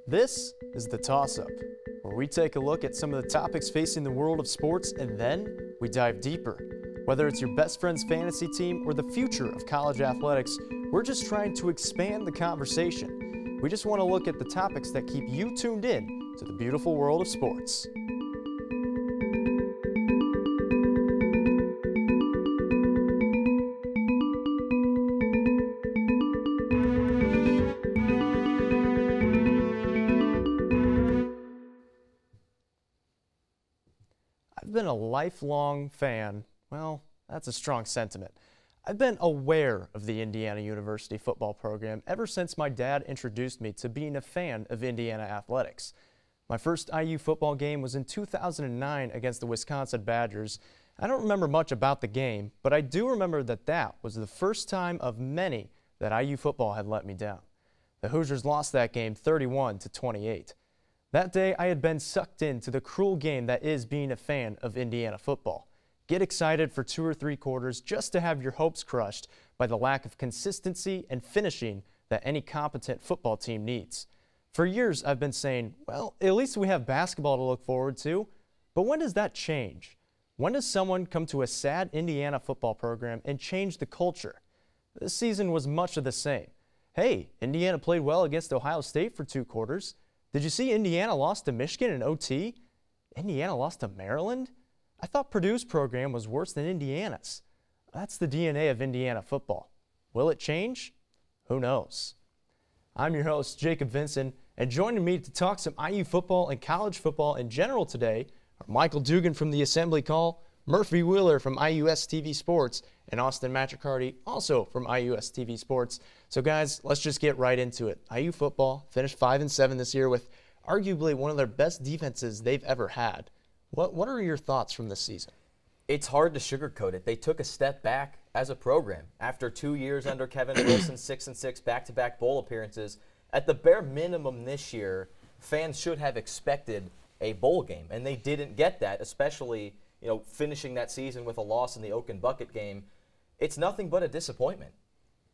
This is The Toss-Up, where we take a look at some of the topics facing the world of sports and then we dive deeper. Whether it's your best friend's fantasy team or the future of college athletics, we're just trying to expand the conversation. We just want to look at the topics that keep you tuned in to the beautiful world of sports. I've been a lifelong fan. Well, that's a strong sentiment. I've been aware of the Indiana University football program ever since my dad introduced me to being a fan of Indiana athletics. My first IU football game was in 2009 against the Wisconsin Badgers. I don't remember much about the game, but I do remember that that was the first time of many that IU football had let me down. The Hoosiers lost that game 31-28. That day, I had been sucked into the cruel game that is being a fan of Indiana football. Get excited for 2 or 3 quarters just to have your hopes crushed by the lack of consistency and finishing that any competent football team needs. For years, I've been saying, well, at least we have basketball to look forward to. But when does that change? When does someone come to a sad Indiana football program and change the culture? This season was much of the same. Hey, Indiana played well against Ohio State for 2 quarters. Did you see Indiana lost to Michigan in OT? Indiana lost to Maryland? I thought Purdue's program was worse than Indiana's. That's the DNA of Indiana football. Will it change? Who knows? I'm your host, Jacob Vinson, and joining me to talk some IU football and college football in general today are Michael Dugan from the Assembly Call, Murphy Wheeler from IUS TV Sports, and Austin Matricardi, also from IUS TV Sports. So guys, let's just get right into it. IU football finished 5-7 this year with arguably one of their best defenses they've ever had. What are your thoughts from this season? It's hard to sugarcoat it. They took a step back as a program. After 2 years under Kevin Wilson, 6-6 back-to-back bowl appearances, at the bare minimum this year, fans should have expected a bowl game, and they didn't get that, especially finishing that season with a loss in the Oak and Bucket game. It's nothing but a disappointment.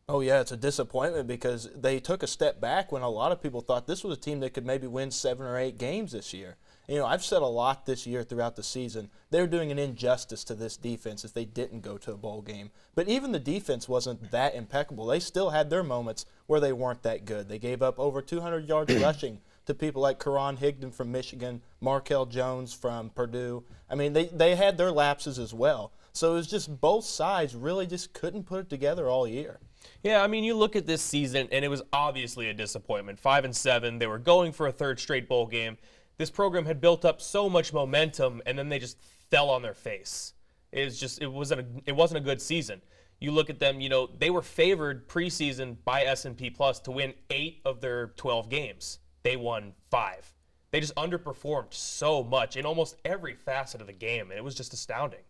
Oh, yeah, it's a disappointment because they took a step back when a lot of people thought this was a team that could maybe win 7 or 8 games this year. I've said a lot this year throughout the season. They're doing an injustice to this defense if they didn't go to a bowl game. But even the defense wasn't that impeccable. They still had their moments where they weren't that good. They gave up over 200 yards rushing to people like Karan Higdon from Michigan, Markel Jones from Purdue. I mean, they had their lapses as well. So it was just both sides really just couldn't put it together all year. Yeah, I mean, you look at this season, and it was obviously a disappointment. 5-7, they were going for a 3rd straight bowl game. This program had built up so much momentum, and then they just fell on their face. It wasn't a good season. You look at them, they were favored preseason by S&P Plus to win 8 of their 12 games. They won 5. They just underperformed so much in almost every facet of the game, and it was just astounding.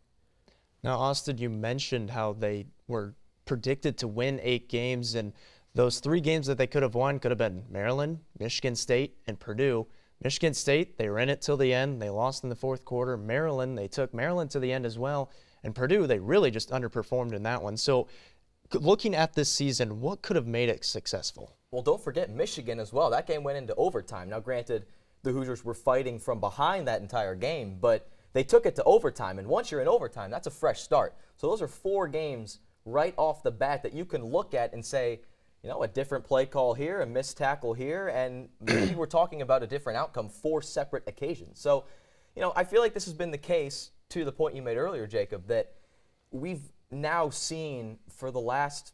Now, Austin, you mentioned how they were predicted to win 8 games, and those 3 games that they could have won could have been Maryland, Michigan State, and Purdue. Michigan State, they were in it till the end. They lost in the 4th quarter. Maryland, they took Maryland to the end as well. And Purdue, they really just underperformed in that one. So looking at this season, what could have made it successful? Well, don't forget Michigan as well. That game went into overtime. Now, granted, the Hoosiers were fighting from behind that entire game, but they took it to overtime. And once you're in overtime, that's a fresh start. So those are 4 games right off the bat that you can look at and say, a different play call here, a missed tackle here, and maybe we're talking about a different outcome 4 separate occasions. So, I feel like this has been the case to the point you made earlier, Jacob, that we've now seen for the last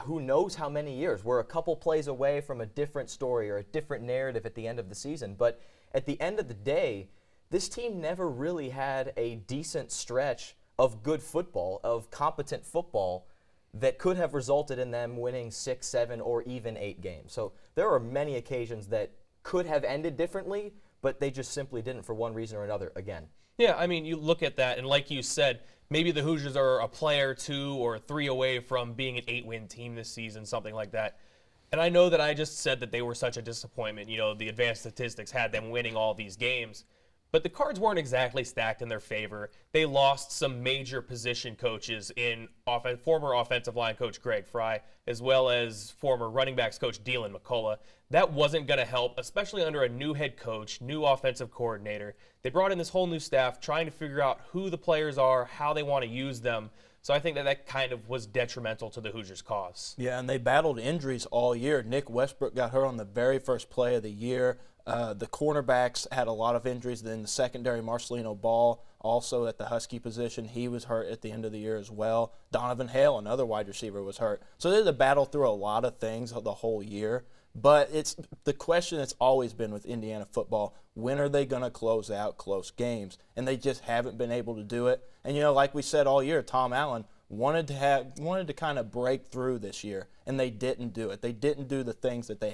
who knows how many years. We're a couple plays away from a different story or a different narrative at the end of the season. But at the end of the day, this team never really had a decent stretch of good football, of competent football, that could have resulted in them winning 6, 7, or even 8 games. So there are many occasions that could have ended differently, but they just simply didn't for one reason or another again. Yeah, I mean, you look at that, and like you said, maybe the Hoosiers are a play or 2 or 3 away from being an 8-win team this season, something like that. And I know that I just said that they were such a disappointment. The advanced statistics had them winning all these games. But the cards weren't exactly stacked in their favor. They lost some major position coaches in former offensive line coach Greg Fry, as well as former running backs coach Deland McCullough. That wasn't going to help, especially under a new head coach, new offensive coordinator. They brought in this whole new staff trying to figure out who the players are, how they want to use them. So I think that kind of was detrimental to the Hoosiers' cause. Yeah, and they battled injuries all year. Nick Westbrook got hurt on the very first play of the year. The cornerbacks had a lot of injuries. Then the secondary, Marcelino Ball, also at the Husky position, he was hurt at the end of the year as well. Donovan Hale, another wide receiver, was hurt. So they had to battle through a lot of things the whole year. But it's the question that's always been with Indiana football, when are they going to close out close games? And they just haven't been able to do it. And, like we said all year, Tom Allen wanted to kind of break through this year, and they didn't do it. They didn't do the things that they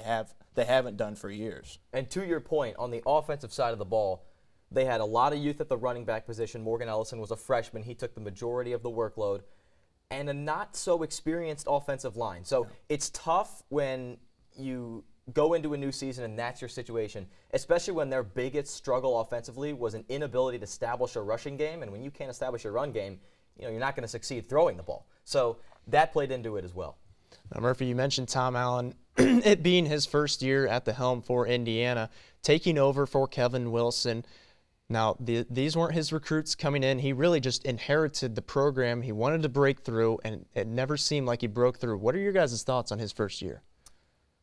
haven't done for years. And to your point, on the offensive side of the ball, they had a lot of youth at the running back position. Morgan Ellison was a freshman. He took the majority of the workload. And a not-so-experienced offensive line. So it's tough when you go into a new season and that's your situation, especially when their biggest struggle offensively was an inability to establish a rushing game. And when you can't establish a run game, you're not going to succeed throwing the ball. So that played into it as well. Now, Murphy, you mentioned Tom Allen, it being his first year at the helm for Indiana, taking over for Kevin Wilson. Now, these weren't his recruits coming in. He really just inherited the program. He wanted to break through, and it never seemed like he broke through. What are your guys' thoughts on his first year?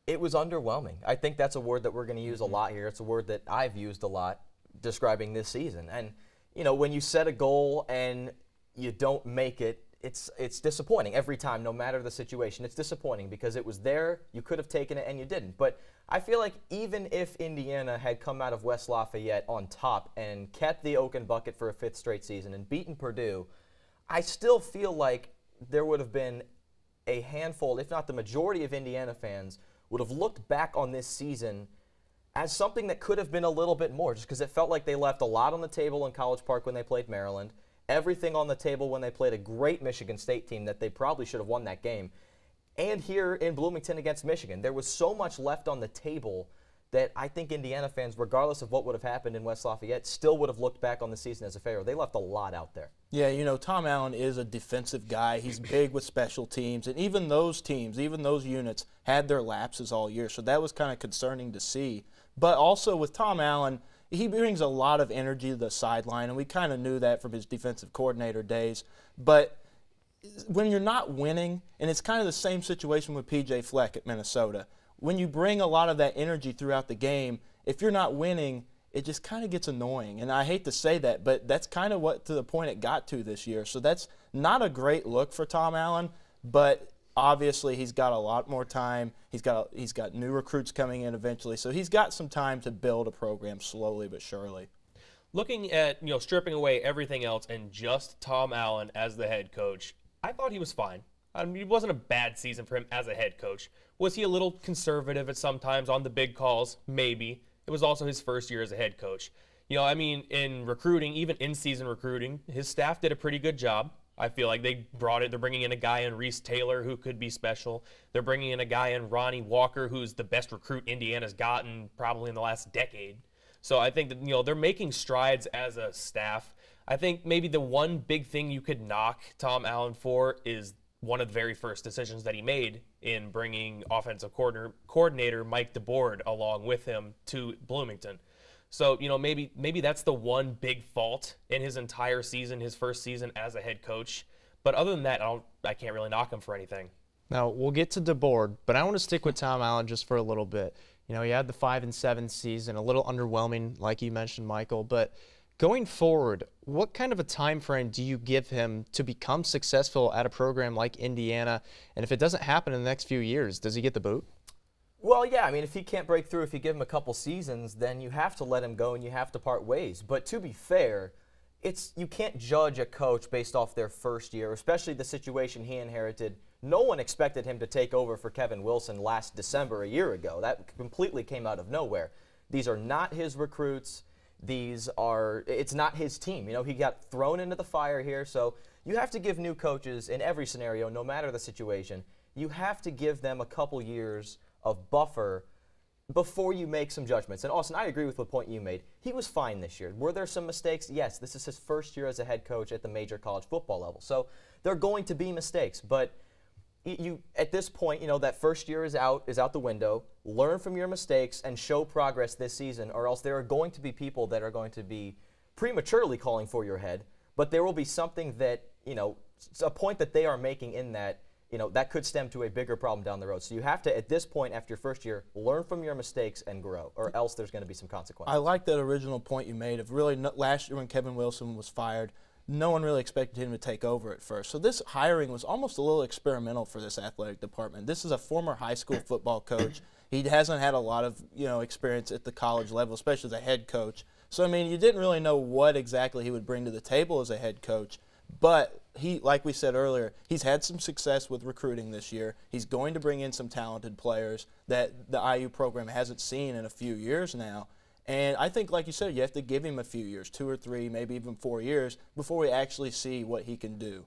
It was underwhelming. I think that's a word that we're going to use a lot here. It's a word that I've used a lot describing this season. And, when you set a goal and you don't make it, it's disappointing every time, no matter the situation. It's disappointing because it was there, you could have taken it, and you didn't. But I feel like even if Indiana had come out of West Lafayette on top and kept the Oaken bucket for a 5th straight season and beaten Purdue, I still feel like there would have been a handful, if not the majority of Indiana fans, would have looked back on this season as something that could have been a little bit more, just because it felt like they left a lot on the table in College Park when they played Maryland, everything on the table when they played a great Michigan State team that they probably should have won that game, and here in Bloomington against Michigan. There was so much left on the table that I think Indiana fans, regardless of what would have happened in West Lafayette, still would have looked back on the season as a failure. They left a lot out there. Yeah, Tom Allen is a defensive guy. He's big with special teams, and even those teams, even those units had their lapses all year, so that was kind of concerning to see. But also with Tom Allen, he brings a lot of energy to the sideline, and we kind of knew that from his defensive coordinator days. But when you're not winning, and it's kind of the same situation with P.J. Fleck at Minnesota, when you bring a lot of that energy throughout the game, if you're not winning, it just kind of gets annoying. And I hate to say that, but that's kind of to the point it got to this year. So that's not a great look for Tom Allen, but obviously he's got a lot more time. He's got new recruits coming in eventually, so he's got some time to build a program slowly but surely. Looking at, stripping away everything else and just Tom Allen as the head coach, I thought he was fine. It wasn't a bad season for him as a head coach. Was he a little conservative at sometimes on the big calls? Maybe. It was also his first year as a head coach. In recruiting, even in-season recruiting, his staff did a pretty good job. I feel like they're bringing in a guy in Reese Taylor who could be special. They're bringing in a guy in Ronnie Walker who's the best recruit Indiana's gotten probably in the last decade. So I think that, they're making strides as a staff. I think maybe the one big thing you could knock Tom Allen for is one of the very first decisions that he made in bringing offensive coordinator Mike DeBoard along with him to Bloomington. So, maybe that's the one big fault in his entire season, his first season as a head coach. But other than that, I can't really knock him for anything. Now, we'll get to DeBoard, but I want to stick with Tom Allen just for a little bit. He had the 5-7 season, a little underwhelming, like you mentioned, Michael, but going forward, what kind of a time frame do you give him to become successful at a program like Indiana? And if it doesn't happen in the next few years, does he get the boot? Well, yeah, if he can't break through, if you give him a couple seasons, then you have to let him go and you have to part ways. But to be fair, you can't judge a coach based off their first year, especially the situation he inherited. No one expected him to take over for Kevin Wilson last December, a year ago. That completely came out of nowhere. These are not his recruits. It's not his team. He got thrown into the fire here. So you have to give new coaches in every scenario, no matter the situation, you have to give them a couple years of buffer before you make some judgments. And Austin, I agree with the point you made. He was fine this year. Were there some mistakes? Yes, this is his first year as a head coach at the major college football level. So there are going to be mistakes, but you at this point, that first year is out the window. Learn from your mistakes and show progress this season, or else there are going to be people that are going to be prematurely calling for your head, but there will be something that, a point that they are making in that, that could stem to a bigger problem down the road. So you have to, at this point, after your first year, learn from your mistakes and grow, or else there's going to be some consequences. I like that original point you made of really last year when Kevin Wilson was fired, no one really expected him to take over at first. So this hiring was almost a little experimental for this athletic department. This is a former high school football coach. He hasn't had a lot of experience at the college level, especially as a head coach. So, you didn't really know what exactly he would bring to the table as a head coach. But he, like we said earlier, he's had some success with recruiting this year. He's going to bring in some talented players that the IU program hasn't seen in a few years now. And I think, like you said, you have to give him a few years, 2 or 3, maybe even 4 years, before we actually see what he can do.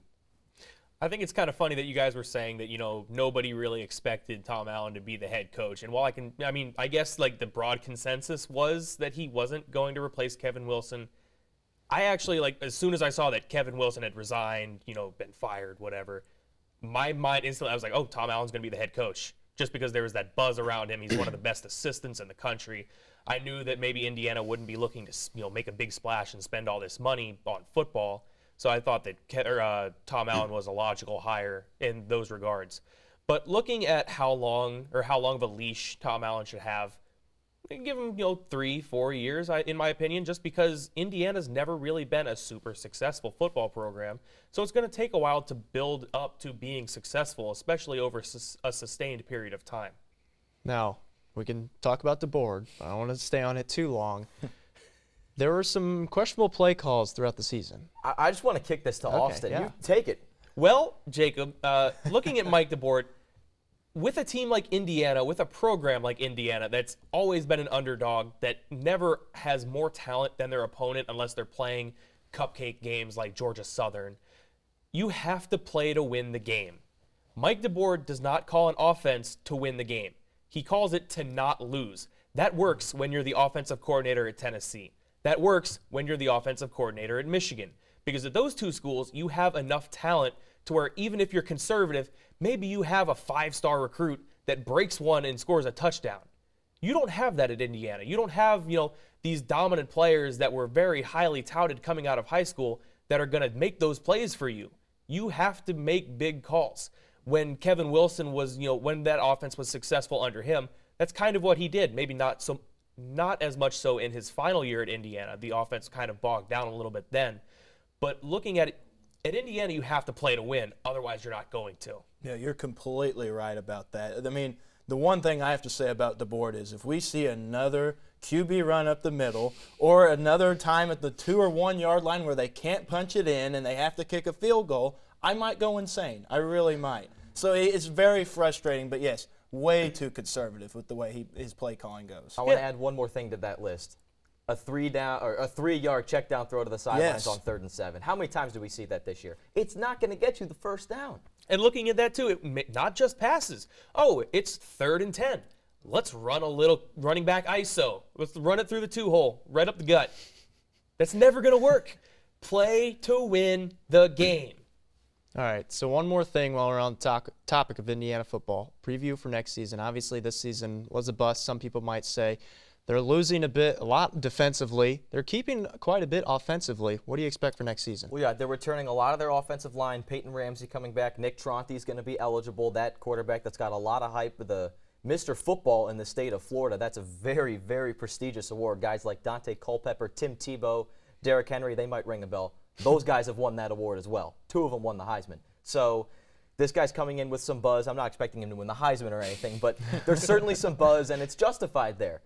I think it's kind of funny that you guys were saying that, nobody really expected Tom Allen to be the head coach. And while I guess like the broad consensus was that he wasn't going to replace Kevin Wilson. I actually, as soon as I saw that Kevin Wilson had resigned, been fired, whatever, my mind instantly, I was like, oh, Tom Allen's going to be the head coach. Just because there was that buzz around him. He's one of the best assistants in the country. I knew that maybe Indiana wouldn't be looking to, make a big splash and spend all this money on football. So I thought that Tom Allen was a logical hire in those regards. But looking at how long of a leash Tom Allen should have, give him 3-4 years, in my opinion, just because Indiana's never really been a super successful football program. So it's going to take a while to build up to being successful, especially over a sustained period of time. Now, we can talk about the board. I don't want to stay on it too long. There were some questionable play calls throughout the season. I just want to kick this to Austin. Yeah. You take it. Well, Jacob, looking at Mike DeBoer, with a team like Indiana, with a program like Indiana that's always been an underdog, that never has more talent than their opponent unless they're playing cupcake games like Georgia Southern, you have to play to win the game. Mike DeBoer does not call an offense to win the game. He calls it to not lose. That works when you're the offensive coordinator at Tennessee. That works when you're the offensive coordinator at Michigan. Because at those two schools, you have enough talent to where even if you're conservative, maybe you have a 5-star recruit that breaks one and scores a touchdown. You don't have that at Indiana. You don't have, these dominant players that were very highly touted coming out of high school that are going to make those plays for you. You have to make big calls. When Kevin Wilson was, when that offense was successful under him, that's kind of what he did. Maybe not as much so in his final year at Indiana. The offense kind of bogged down a little bit then. But looking at it, at Indiana, you have to play to win. Otherwise, you're not going to. Yeah, you're completely right about that. The one thing I have to say about DeBoer is if we see another QB run up the middle or another time at the 2 or 1 yard line where they can't punch it in and they have to kick a field goal, I might go insane. I really might. So it's very frustrating, but yes, way too conservative with the way his play calling goes. I want to add one more thing to that list. A 3-yard check down throw to the sidelines on 3rd and 7. How many times do we see that this year? It's not going to get you the first down. And looking at that too, not just passes. Oh, it's 3rd and 10. Let's run a little running back ISO. Let's run it through the 2-hole, right up the gut. That's never going to work. Play to win the game. All right, so one more thing while we're on the topic of Indiana football. Preview for next season. Obviously, this season was a bust, some people might say. They're losing a lot defensively. They're keeping quite a bit offensively. What do you expect for next season? Well, yeah, they're returning a lot of their offensive line. Peyton Ramsey coming back. Nick Tronti's going to be eligible. That quarterback that's got a lot of hype with the Mr. Football in the state of Florida. That's a very, very prestigious award. Guys like Dante Culpepper, Tim Tebow, Derrick Henry, they might ring a bell. Those guys have won that award as well. 2 of them won the Heisman. So this guy's coming in with some buzz. I'm not expecting him to win the Heisman or anything, but there's certainly some buzz, and it's justified there.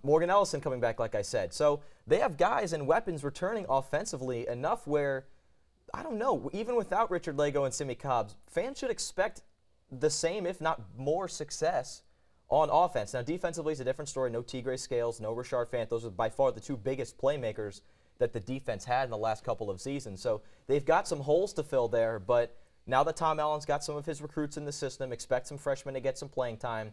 Morgan Ellison coming back, like I said. So they have guys and weapons returning offensively enough where, I don't know, even without Richard Lago and Simi Cobbs, fans should expect the same, if not more, success on offense. Now, defensively is a different story. No Tigre Scales, no Rashard Fant. Those are by far the 2 biggest playmakers that the defense had in the last couple of seasons. So they've got some holes to fill there, but now that Tom Allen's got some of his recruits in the system, expect some freshmen to get some playing time.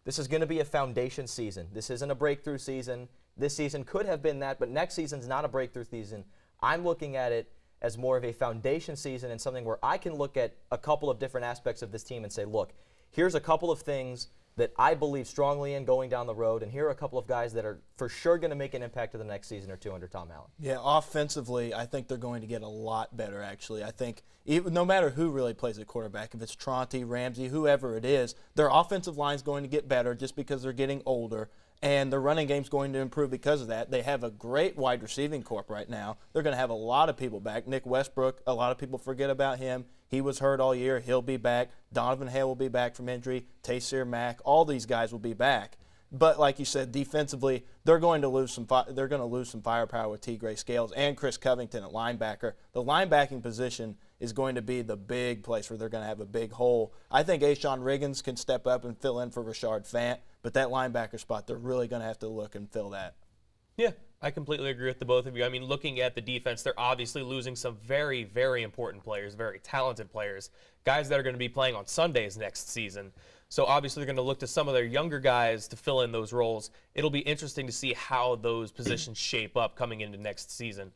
This is going to be a foundation season. This isn't a breakthrough season. This season could have been that, but next season's not a breakthrough season. I'm looking at it as more of a foundation season and something where I can look at a couple of different aspects of this team and say, look, here's a couple of things that I believe strongly in going down the road, and here are a couple of guys that are for sure going to make an impact to the next season or two under Tom Allen. Yeah, offensively, I think they're going to get a lot better, actually. I think no matter who really plays at quarterback, if it's Tronte, Ramsey, whoever it is, their offensive line is going to get better just because they're getting older, and their running game's going to improve because of that. They have a great wide receiving corp right now. They're going to have a lot of people back. Nick Westbrook, a lot of people forget about him. He was hurt all year. He'll be back. Donovan Hale will be back from injury. Taysir Mack, all these guys will be back. But like you said, defensively, they're going to lose some. They're going to lose some firepower with T. Gray Scales and Chris Covington at linebacker. The linebacking position is going to be the big place where they're going to have a big hole. I think Ashawn Riggins can step up and fill in for Rashard Fant, but that linebacker spot, they're really going to have to look and fill that. Yeah, I completely agree with the both of you. I mean, looking at the defense, they're obviously losing some very, very important players, very talented players, guys that are going to be playing on Sundays next season. So obviously they're going to look to some of their younger guys to fill in those roles. It'll be interesting to see how those positions shape up coming into next season.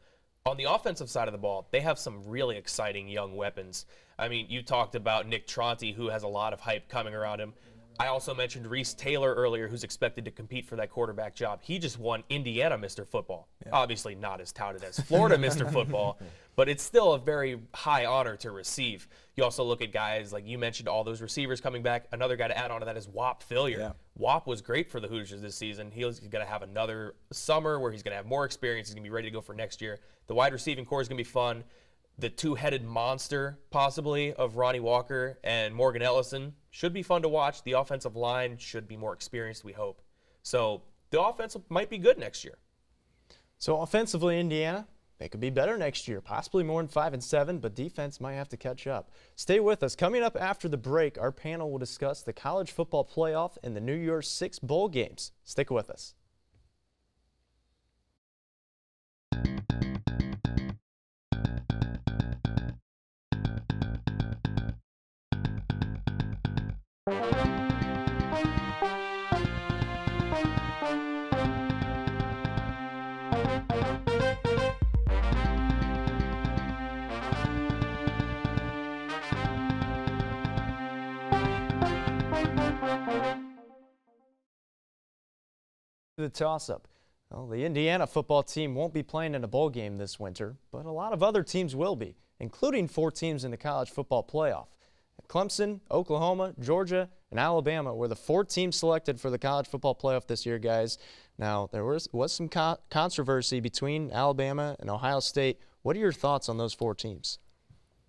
On the offensive side of the ball, they have some really exciting young weapons. I mean, you talked about Nick Tronte, who has a lot of hype coming around him. I also mentioned Reese Taylor earlier, who's expected to compete for that quarterback job. He just won Indiana Mr. Football. Yeah. Obviously not as touted as Florida Mr. Football, but it's still a very high honor to receive. You also look at guys, like you mentioned, all those receivers coming back. Another guy to add on to that is Whop Philliard. Yeah. Whop was great for the Hoosiers this season. He's going to have another summer where he's going to have more experience. He's going to be ready to go for next year. The wide receiving core is going to be fun. The two-headed monster, possibly, of Ronnie Walker and Morgan Ellison should be fun to watch. The offensive line should be more experienced, we hope. So the offense might be good next year. So offensively, Indiana, they could be better next year, possibly more than 5-7, but defense might have to catch up. Stay with us. Coming up after the break, our panel will discuss the college football playoff and the New Year's Six bowl games. Stick with us. The toss-up. Well, the Indiana football team won't be playing in a bowl game this winter, but a lot of other teams will be, including 4 teams in the college football playoff. Clemson, Oklahoma, Georgia, and Alabama were the 4 teams selected for the college football playoff this year, guys. Now, there was some controversy between Alabama and Ohio State. What are your thoughts on those 4 teams?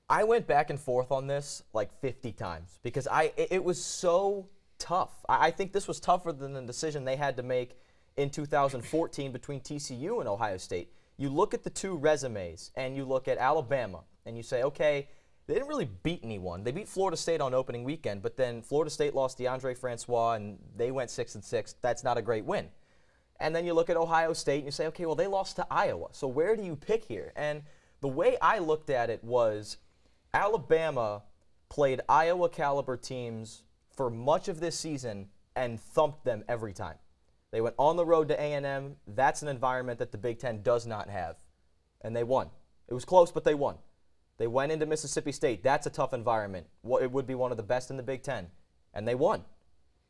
I went back and forth on this like 50 times because it was so tough. I think this was tougher than the decision they had to make in 2014 between TCU and Ohio State. You look at the 2 resumes and you look at Alabama and you say, okay, they didn't really beat anyone. They beat Florida State on opening weekend, but then Florida State lost DeAndre Francois and they went 6-6. That's not a great win. And then you look at Ohio State and you say, okay, well, they lost to Iowa. So where do you pick here? And the way I looked at it was Alabama played Iowa caliber teams for much of this season and thumped them every time. They went on the road to A&M. That's an environment that the Big Ten does not have. And they won. It was close, but they won. They went into Mississippi State. That's a tough environment. It would be one of the best in the Big Ten. And they won.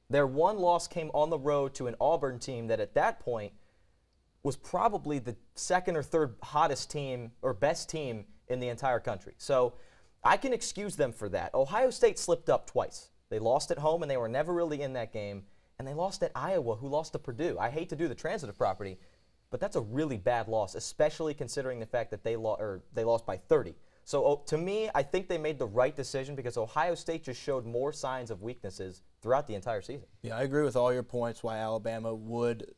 Their one loss came on the road to an Auburn team that at that point was probably the 2nd or 3rd hottest team or best team in the entire country. So I can excuse them for that. Ohio State slipped up twice. They lost at home, and they were never really in that game. And they lost at Iowa, who lost to Purdue. I hate to do the transitive property, but that's a really bad loss, especially considering the fact that they lost by 30. So to me, I think they made the right decision because Ohio State just showed more signs of weaknesses throughout the entire season. Yeah, I agree with all your points why Alabama would,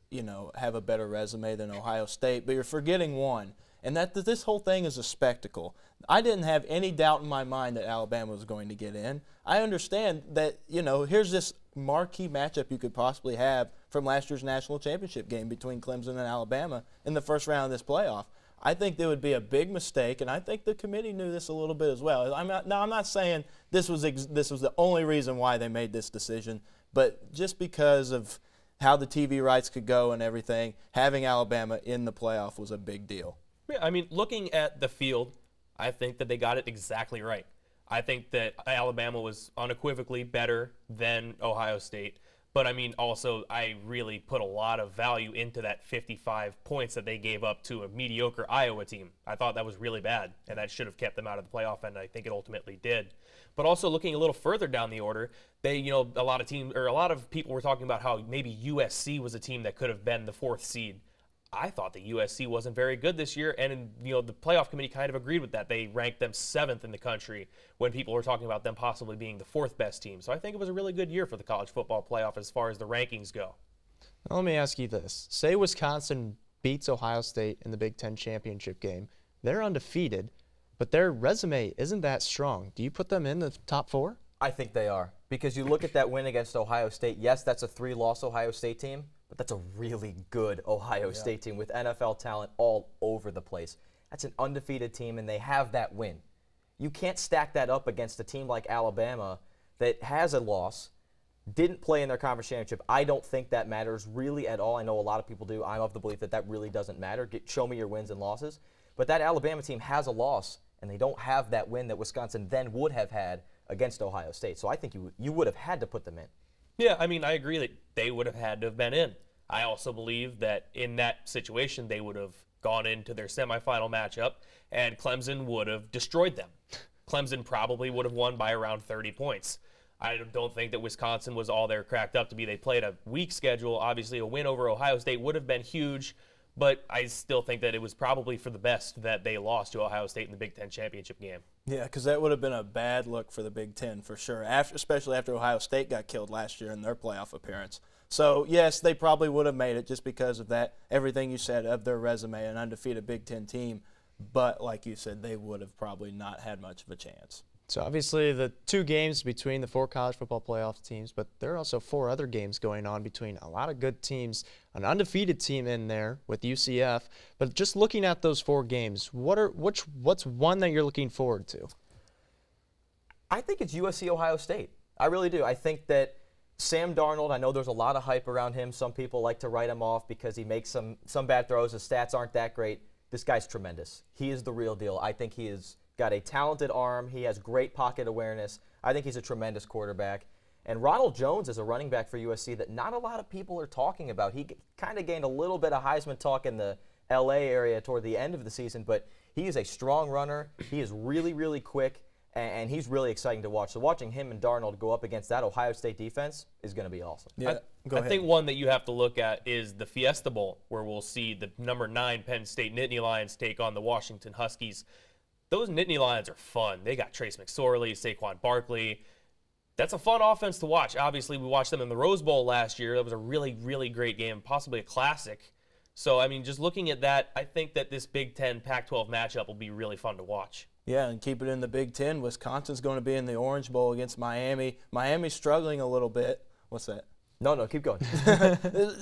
have a better resume than Ohio State, but you're forgetting one, and that this whole thing is a spectacle. I didn't have any doubt in my mind that Alabama was going to get in. I understand that, here's this marquee matchup you could possibly have from last year's national championship game between Clemson and Alabama in the first round of this playoff. I think there would be a big mistake, and I think the committee knew this a little bit as well. I'm not saying this was the only reason why they made this decision, But just because of how the TV rights could go and everything, having Alabama in the playoff was a big deal. Yeah, I mean, looking at the field, I think that they got it exactly right. I think that Alabama was unequivocally better than Ohio State. But, I mean, also, I really put a lot of value into that 55 points that they gave up to a mediocre Iowa team. I thought that was really bad, and that should have kept them out of the playoff, and I think it ultimately did. But also looking a little further down the order, a lot of people were talking about how maybe USC was a team that could have been the 4th seed. I thought that USC wasn't very good this year, and the playoff committee kind of agreed with that. They ranked them 7th in the country when people were talking about them possibly being the 4th best team. So I think it was a really good year for the college football playoff as far as the rankings go. Now, let me ask you this. Say Wisconsin beats Ohio State in the Big Ten championship game. They're undefeated, but their resume isn't that strong. Do you put them in the top 4? I think they are, because you look at that win against Ohio State. Yes, that's a 3-loss Ohio State team, but that's a really good Ohio State team with NFL talent all over the place. That's an undefeated team, and they have that win. You can't stack that up against a team like Alabama that has a loss, didn't play in their conference championship. I don't think that matters really at all. I know a lot of people do. I'm of the belief that that really doesn't matter. Show me your wins and losses. But that Alabama team has a loss, and they don't have that win that Wisconsin then would have had against Ohio State. So I think you would have had to put them in. Yeah, I mean, I agree that they would have had to have been in. I also believe that in that situation, they would have gone into their semifinal matchup, and Clemson would have destroyed them. Clemson probably would have won by around 30 points. I don't think that Wisconsin was all they're cracked up to be. They played a weak schedule. Obviously, a win over Ohio State would have been huge, but I still think that it was probably for the best that they lost to Ohio State in the Big Ten championship game. Yeah, because that would have been a bad look for the Big Ten for sure, especially after Ohio State got killed last year in their playoff appearance. So, yes, they probably would have made it just because of that, everything you said of their resume, an undefeated Big Ten team. But, like you said, they would have probably not had much of a chance. So, obviously, the 2 games between the 4 college football playoff teams, but there are also 4 other games going on between a lot of good teams, an undefeated team in there with UCF. But just looking at those 4 games, what's one that you're looking forward to? I think it's USC Ohio State. I really do. I think that Sam Darnold, I know there's a lot of hype around him. Some people like to write him off because he makes some bad throws. His stats aren't that great. This guy's tremendous. He is the real deal. I think he has got a talented arm. He has great pocket awareness. I think he's a tremendous quarterback. And Ronald Jones is a running back for USC that not a lot of people are talking about. He kind of gained a little bit of Heisman talk in the L.A. area toward the end of the season, but he is a strong runner. He is really, really quick. And he's really exciting to watch. So watching him and Darnold go up against that Ohio State defense is going to be awesome. Yeah, I think one that you have to look at is the Fiesta Bowl, where we'll see the number 9 Penn State Nittany Lions take on the Washington Huskies. Those Nittany Lions are fun. They got Trace McSorley, Saquon Barkley. That's a fun offense to watch. Obviously, we watched them in the Rose Bowl last year. That was a really, really great game, possibly a classic. So, I mean, just looking at that, I think that this Big Ten Pac-12 matchup will be really fun to watch. Yeah, and keep it in the Big Ten. Wisconsin's going to be in the Orange Bowl against Miami. Miami's struggling a little bit. What's that? No, keep going.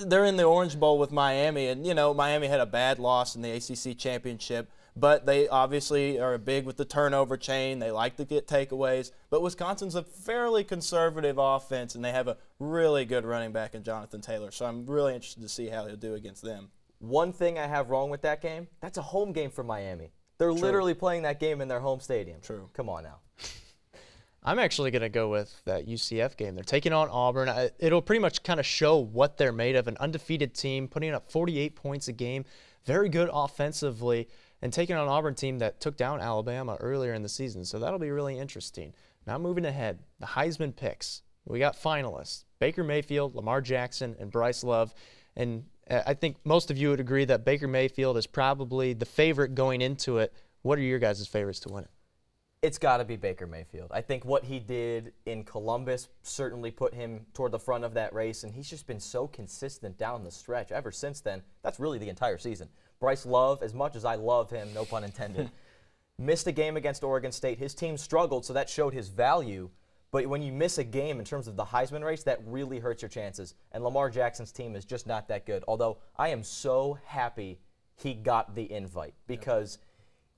They're in the Orange Bowl with Miami, and, Miami had a bad loss in the ACC championship, but they obviously are big with the turnover chain. They like to get takeaways, but Wisconsin's a fairly conservative offense, and they have a really good running back in Jonathan Taylor, so I'm really interested to see how he'll do against them. One thing I have wrong with that game, that's a home game for Miami. They're literally playing that game in their home stadium. True. Come on now. I'm actually going to go with that UCF game. They're taking on Auburn. It'll pretty much kind of show what they're made of, an undefeated team, putting up 48 points a game, very good offensively, and taking on an Auburn team that took down Alabama earlier in the season. So that'll be really interesting. Now moving ahead, the Heisman picks. We got finalists, Baker Mayfield, Lamar Jackson, and Bryce Love. And I think most of you would agree that Baker Mayfield is probably the favorite going into it. What are your guys' favorites to win it? It's got to be Baker Mayfield. I think what he did in Columbus certainly put him toward the front of that race, and he's just been so consistent down the stretch ever since then. That's really the entire season. Bryce Love, as much as I love him, no pun intended, missed a game against Oregon State. His team struggled, so that showed his value. But when you miss a game in terms of the Heisman race, that really hurts your chances. And Lamar Jackson's team is just not that good. Although I am so happy he got the invite because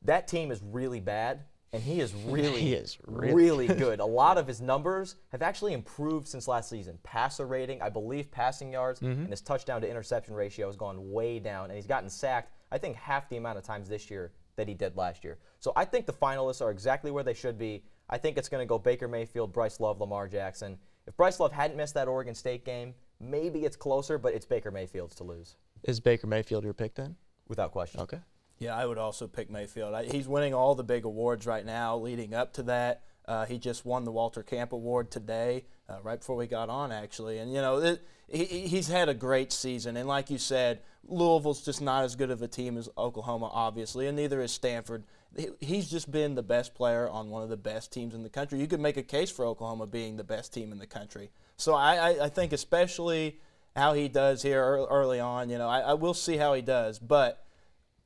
that team is really bad. and he is really, He is really good. A lot of his numbers have actually improved since last season. Passer rating, I believe passing yards, and his touchdown to interception ratio has gone way down, and he's gotten sacked, I think, half the amount of times this year that he did last year. So I think the finalists are exactly where they should be. I think it's going to go Baker Mayfield, Bryce Love, Lamar Jackson. If Bryce Love hadn't missed that Oregon State game, maybe it's closer, but it's Baker Mayfield's to lose. Is Baker Mayfield your pick then? Without question. Okay. Yeah, I would also pick Mayfield. He's winning all the big awards right now leading up to that. He just won the Walter Camp Award today, right before we got on, actually. And, you know, he's had a great season. And like you said, Louisville's just not as good of a team as Oklahoma, obviously, and neither is Stanford. He's just been the best player on one of the best teams in the country. You could make a case for Oklahoma being the best team in the country. So I think especially how he does here early on, you know, I will see how he does. But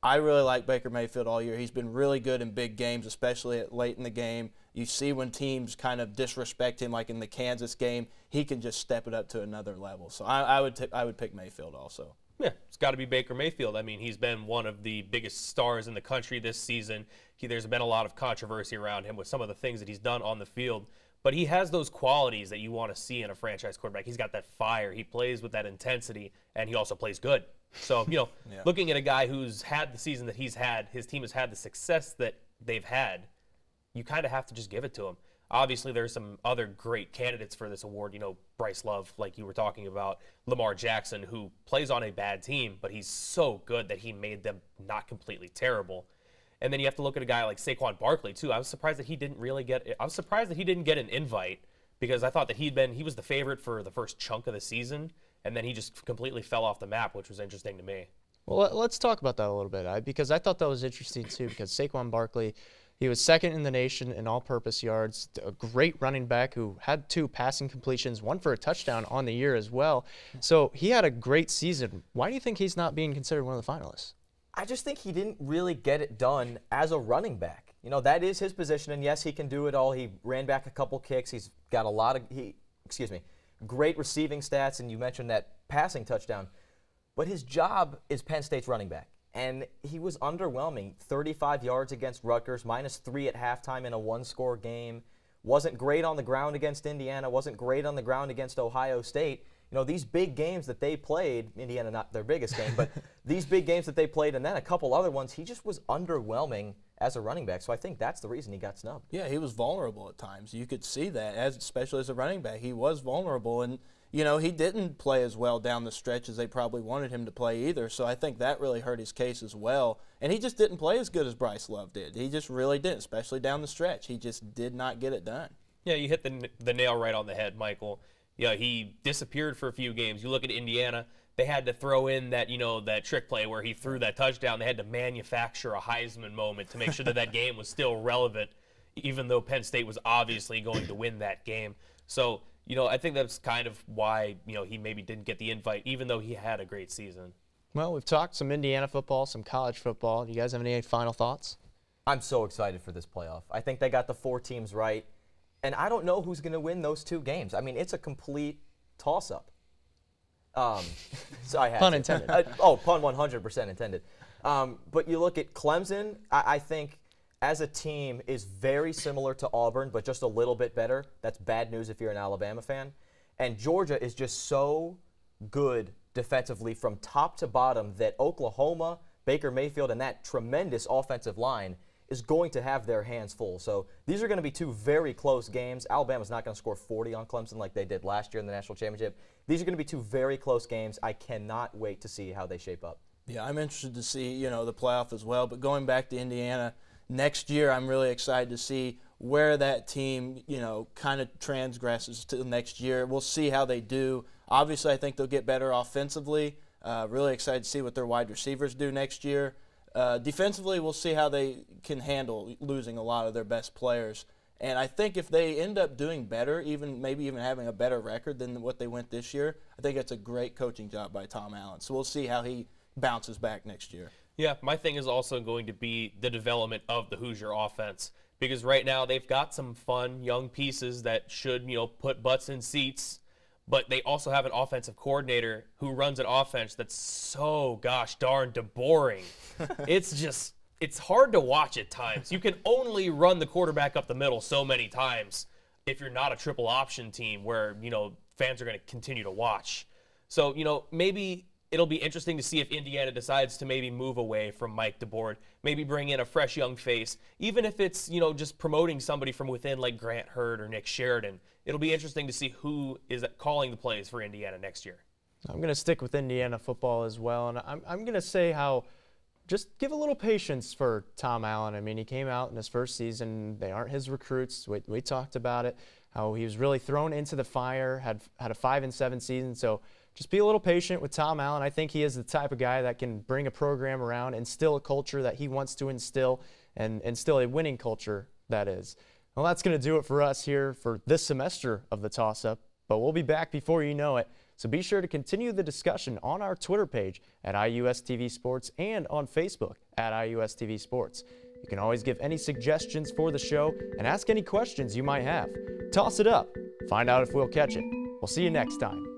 I really like Baker Mayfield all year. He's been really good in big games, especially late in the game. You see when teams kind of disrespect him, like in the Kansas game, he can just step it up to another level. So I would pick Mayfield also. Yeah, it's got to be Baker Mayfield. I mean, he's been one of the biggest stars in the country this season. There's been a lot of controversy around him with some of the things that he's done on the field. But he has those qualities that you want to see in a franchise quarterback. He's got that fire. He plays with that intensity, and he also plays good. So, you know, looking at a guy who's had the season that he's had, his team has had the success that they've had, you kind of have to just give it to him. Obviously, there's some other great candidates for this award. You know, Bryce Love, like you were talking about, Lamar Jackson, who plays on a bad team, but he's so good that he made them not completely terrible. And then you have to look at a guy like Saquon Barkley, too. I was surprised that he didn't get an invite, because I thought that he was the favorite for the first chunk of the season, and then he just completely fell off the map, which was interesting to me. Well, let's talk about that a little bit, because I thought that was interesting, too, because Saquon Barkley, he was second in the nation in all-purpose yards, a great running back who had 2 passing completions, 1 for a touchdown on the year as well. So he had a great season. Why do you think he's not being considered one of the finalists? I just think he didn't really get it done as a running back. You know, that is his position, and yes, he can do it all. He ran back a couple kicks. He's got a lot of great receiving stats, and you mentioned that passing touchdown. But his job is Penn State's running back, and he was underwhelming. 35 yards against Rutgers, -3 at halftime in a 1-score game. Wasn't great on the ground against Indiana. Wasn't great on the ground against Ohio State. You know, these big games that they played, Indiana not their biggest game, but these big games that they played and then a couple other ones, he just was underwhelming as a running back. So I think that's the reason he got snubbed. Yeah, he was vulnerable at times. You could see that, especially as a running back. He was vulnerable, and, you know, he didn't play as well down the stretch as they probably wanted him to play either. So I think that really hurt his case as well. And he just didn't play as good as Bryce Love did. He just really didn't, especially down the stretch. He just did not get it done. Yeah, you hit the nail right on the head, Michael. Yeah, he disappeared for a few games. You look at Indiana, they had to throw in that, you know, that trick play where he threw that touchdown. They had to manufacture a Heisman moment to make sure that game was still relevant, even though Penn State was obviously going to win that game. So, you know, I think that's kind of why, you know, he maybe didn't get the invite, even though he had a great season. Well, we've talked some Indiana football, some college football. Do you guys have any final thoughts? I'm so excited for this playoff. I think they got the 4 teams right. And I don't know who's going to win those 2 games. I mean, it's a complete toss-up. So I had pun intended. Pun 100% intended. But you look at Clemson, I think as a team is very similar to Auburn, but just a little bit better. That's bad news if you're an Alabama fan. And Georgia is just so good defensively from top to bottom that Oklahoma, Baker Mayfield, and that tremendous offensive line is going to have their hands full. So these are going to be 2 very close games. Alabama's not going to score 40 on Clemson like they did last year in the national championship. These are going to be 2 very close games. I cannot wait to see how they shape up. Yeah, I'm interested to see, you know, the playoff as well. But going back to Indiana, next year I'm really excited to see where that team, you know, kind of transgresses to the next year. We'll see how they do. Obviously, I think they'll get better offensively. Really excited to see what their wide receivers do next year. Defensively, we'll see how they can handle losing a lot of their best players. And I think if they end up doing better, maybe even having a better record than what they went this year, I think it's a great coaching job by Tom Allen. So we'll see how he bounces back next year. Yeah, my thing is also going to be the development of the Hoosier offense, because right now they've got some fun young pieces that should, you know, put butts in seats. But they also have an offensive coordinator who runs an offense that's so gosh darn boring. It's just it's hard to watch at times. You can only run the quarterback up the middle so many times if you're not a triple option team where, fans are going to continue to watch. So, maybe it'll be interesting to see if Indiana decides to maybe move away from Mike DeBoer, maybe bring in a fresh young face, even if it's, just promoting somebody from within like Grant Hurd or Nick Sheridan. It'll be interesting to see who is calling the plays for Indiana next year. I'm going to stick with Indiana football as well, and I'm going to say how just give a little patience for Tom Allen. I mean, he came out in his first season. They aren't his recruits. We talked about it, how he was really thrown into the fire, had a 5-7 season. So just be a little patient with Tom Allen. I think he is the type of guy that can bring a program around, instill a culture that he wants to instill, and instill a winning culture, that is. Well, that's going to do it for us here for this semester of the Toss-Up, but we'll be back before you know it. So be sure to continue the discussion on our Twitter page at IUSTV Sports and on Facebook at IUSTV Sports. You can always give any suggestions for the show and ask any questions you might have. Toss it up. Find out if we'll catch it. We'll see you next time.